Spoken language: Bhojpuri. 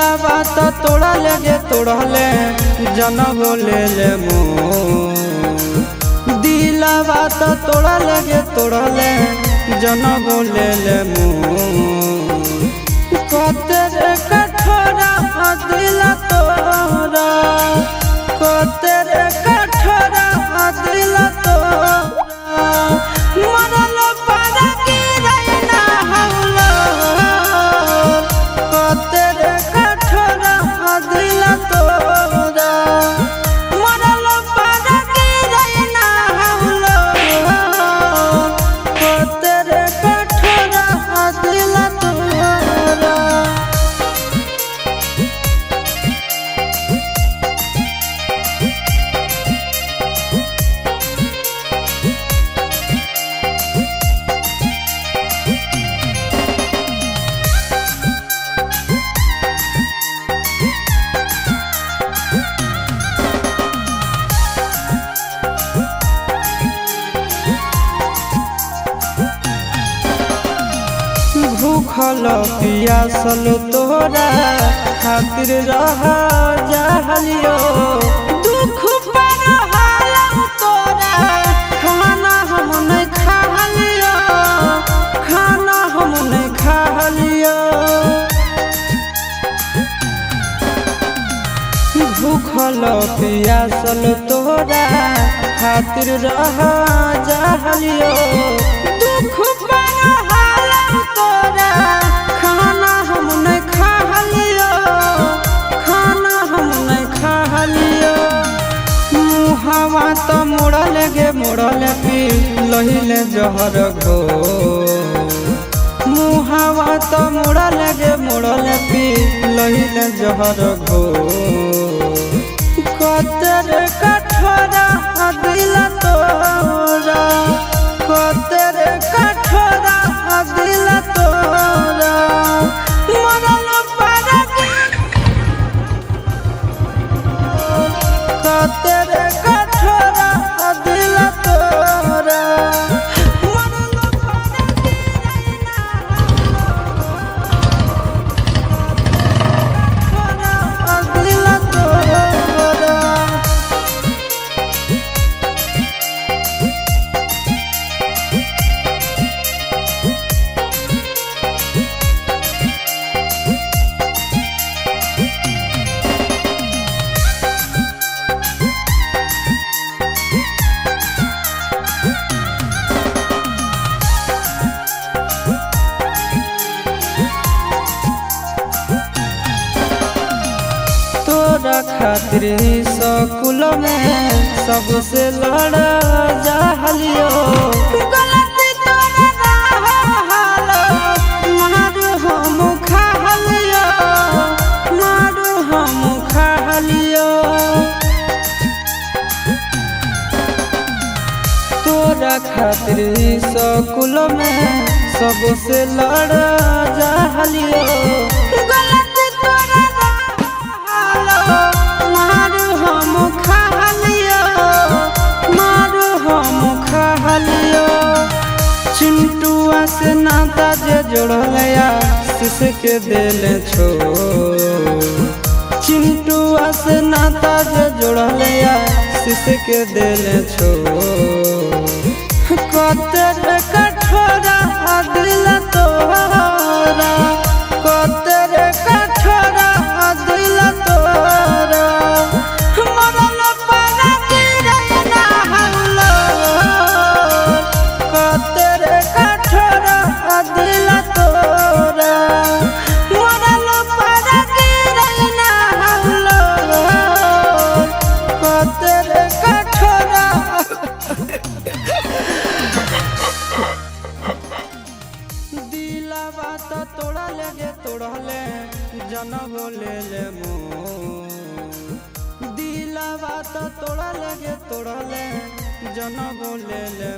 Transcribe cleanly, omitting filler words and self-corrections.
दिलावा तो तोड़ा लगे तोड़ले जनम ले ले दिलावा तो तोड़ा लगे तोड़ले जनम ले ले तेरे कठोरा दिल तोरा तेरे कठोरा दिल तोरा मरल पर गिरना हौला तेरे कठोरा दिल तोरा मरल पर गिरना हौला तेरे कठोरा दिल तोरा। भूखल पियासल तोरा खातिर रह जहलियो दुख पर हालम तोरा खाना हम नहीं खालियो खाना हम नहीं खालियो भूखल पियासल तोरा खातिर रह जहलियो दुख पर तोरा खाना हम नहीं खालियो खाना हम नहीं खालियो मुहावा तो मोड़ल गे मोड़ल पी लहिले जहर घो मुहावा तो मोड़ल गे मोड़ल पी लहिले जहर घो कतर कठोरा दिल तोरा कतर कठोरा दिल तोरा मरल पर कतर कठोरा दिल तोरा मरल पर दिल तोरा। तोरा खातिर स्कूल में सबसे लड़ा जहलियो गलती तोरा हालो मारू हम खालियो मारू हम खालियो तोरा खातिर स्कूल में सबसे लड़ा जहलियो गलती तोरा मारू हम खालियो मारू हम खालियो चिंटुआ से नाता जे जोड़लया शीश के दिल छो चिंटुआ से नाता जे जोड़लया शीश के दिल छो कतर कठोरा दिल तोरा कतर कठोरा दिल तोरा मरल पर गिरना हौला कतर कठोरा दिल तोरा मरल पर गिरना हौला कतर कठोरा दिलावा तो तोड़ा लगे तोड़ले जनम ले ले दिलावा तो तोड़ा लगे तोड़ले जनम ले ले